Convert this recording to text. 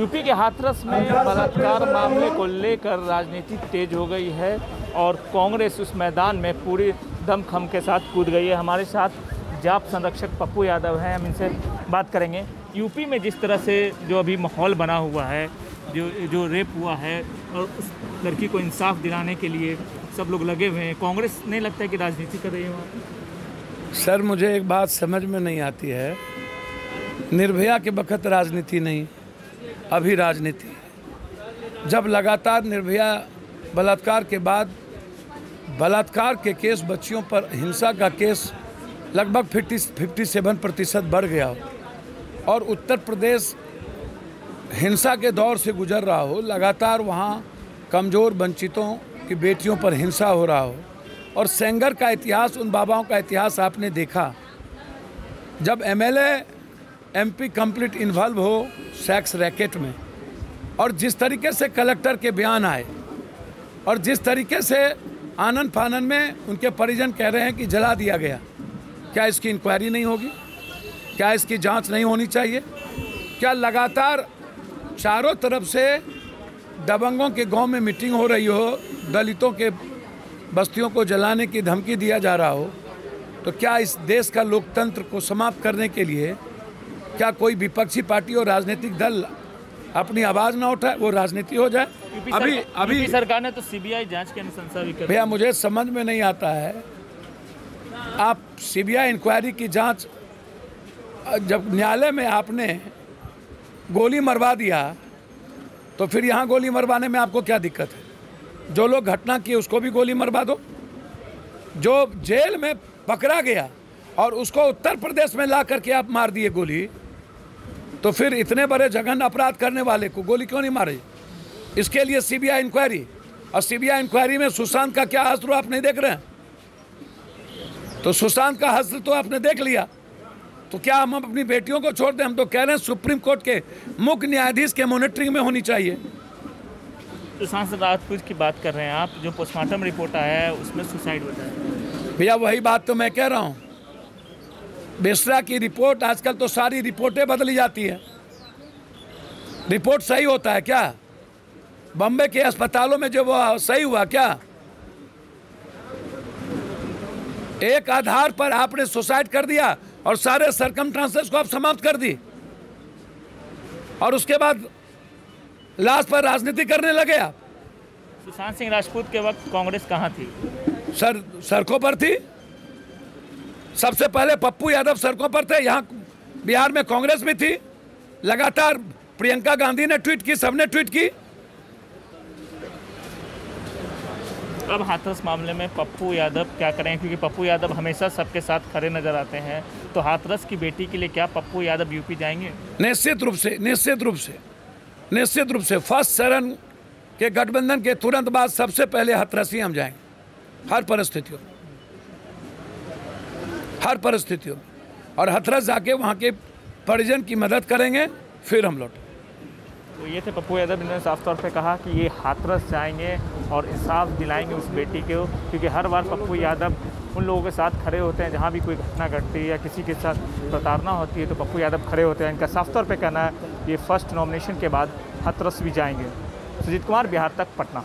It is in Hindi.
यूपी के हाथरस में बलात्कार मामले को लेकर राजनीति तेज हो गई है और कांग्रेस उस मैदान में पूरी दमखम के साथ कूद गई है। हमारे साथ जाप संरक्षक पप्पू यादव हैं, हम इनसे बात करेंगे। यूपी में जिस तरह से जो अभी माहौल बना हुआ है, जो रेप हुआ है और उस लड़की को इंसाफ दिलाने के लिए सब लोग लगे हुए हैं, कांग्रेस नहीं लगता है कि राजनीति कर रही है वहाँ? सर, मुझे एक बात समझ में नहीं आती है। निर्भया के वक्त राजनीति नहीं, अभी राजनीति है। जब लगातार निर्भया बलात्कार के बाद बलात्कार के केस, बच्चियों पर हिंसा का केस लगभग 57% बढ़ गया हो और उत्तर प्रदेश हिंसा के दौर से गुजर रहा हो, लगातार वहाँ कमज़ोर वंचितों की बेटियों पर हिंसा हो रहा हो और सेंगर का इतिहास, उन बाबाओं का इतिहास आपने देखा। जब एमएलए एमपी कंप्लीट इन्वॉल्व हो सेक्स रैकेट में और जिस तरीके से कलेक्टर के बयान आए और जिस तरीके से आनन फानन में उनके परिजन कह रहे हैं कि जला दिया गया, क्या इसकी इंक्वायरी नहीं होगी? क्या इसकी जांच नहीं होनी चाहिए? क्या लगातार चारों तरफ से दबंगों के गांव में मीटिंग हो रही हो, दलितों के बस्तियों को जलाने की धमकी दिया जा रहा हो, तो क्या इस देश का लोकतंत्र को समाप्त करने के लिए क्या कोई विपक्षी पार्टी और राजनीतिक दल अपनी आवाज़ ना उठाए, वो राजनीति हो जाए? अभी सरकार ने तो सीबीआई जांच की अनुशंसा भी कर। भैया, मुझे समझ में नहीं आता है, आप सीबीआई इंक्वायरी की जांच, जब न्यायालय में आपने गोली मरवा दिया तो फिर यहाँ गोली मरवाने में आपको क्या दिक्कत है? जो लोग घटना किए उसको भी गोली मरवा दो। जो जेल में पकड़ा गया और उसको उत्तर प्रदेश में ला करके आप मार दिए गोली, तो फिर इतने बड़े जघन्य अपराध करने वाले को गोली क्यों नहीं मारे? इसके लिए सीबीआई इंक्वायरी, और सीबीआई इंक्वायरी में सुशांत का क्या हस्त्र आप नहीं देख रहे हैं? तो सुशांत का हस्त्र तो आपने देख लिया, तो क्या हम अपनी बेटियों को छोड़ दें? हम तो कह रहे हैं सुप्रीम कोर्ट के मुख्य न्यायाधीश के मॉनिटरिंग में होनी चाहिए। सुशांत सिंह राजपूत की बात कर रहे हैं आप, जो पोस्टमार्टम रिपोर्ट आया है उसमें सुसाइड बताया। भैया, वही बात तो मैं कह रहा हूँ। बेसरा की रिपोर्ट, आजकल तो सारी रिपोर्टें बदली जाती है। रिपोर्ट सही होता है क्या? बम्बे के अस्पतालों में जो वो सही हुआ क्या? एक आधार पर आपने सुसाइड कर दिया और सारे सरकमस्टांसेस को आप समाप्त कर दी और उसके बाद लाश पर राजनीति करने लगे आप। सुशांत सिंह राजपूत के वक्त कांग्रेस कहाँ थी? सर, सड़कों पर थी। सबसे पहले पप्पू यादव सड़कों पर थे। यहाँ बिहार में कांग्रेस भी थी। लगातार प्रियंका गांधी ने ट्वीट की, सबने ट्वीट की। अब हाथरस मामले में पप्पू यादव क्या करें, क्योंकि पप्पू यादव हमेशा सबके साथ खड़े नजर आते हैं, तो हाथरस की बेटी के लिए क्या पप्पू यादव यूपी जाएंगे? निश्चित रूप से फर्स्ट चरण के गठबंधन के तुरंत बाद सबसे पहले हाथरस ही हम जाएंगे, हर परिस्थितियों में। और हाथरस जाके वहाँ के परिजन की मदद करेंगे, फिर हम लौटें। तो ये थे पप्पू यादव, इन्होंने साफ तौर पे कहा कि ये हाथरस जाएंगे और इंसाफ दिलाएंगे उस बेटी को, क्योंकि हर बार पप्पू यादव उन लोगों के साथ खड़े होते हैं जहाँ भी कोई घटना घटती है या किसी के साथ प्रताड़ना होती है तो पप्पू यादव खड़े होते हैं। इनका साफ तौर पे कहना है ये फर्स्ट नॉमिनेशन के बाद हाथरस भी जाएंगे। सुजीत कुमार, बिहार तक, पटना।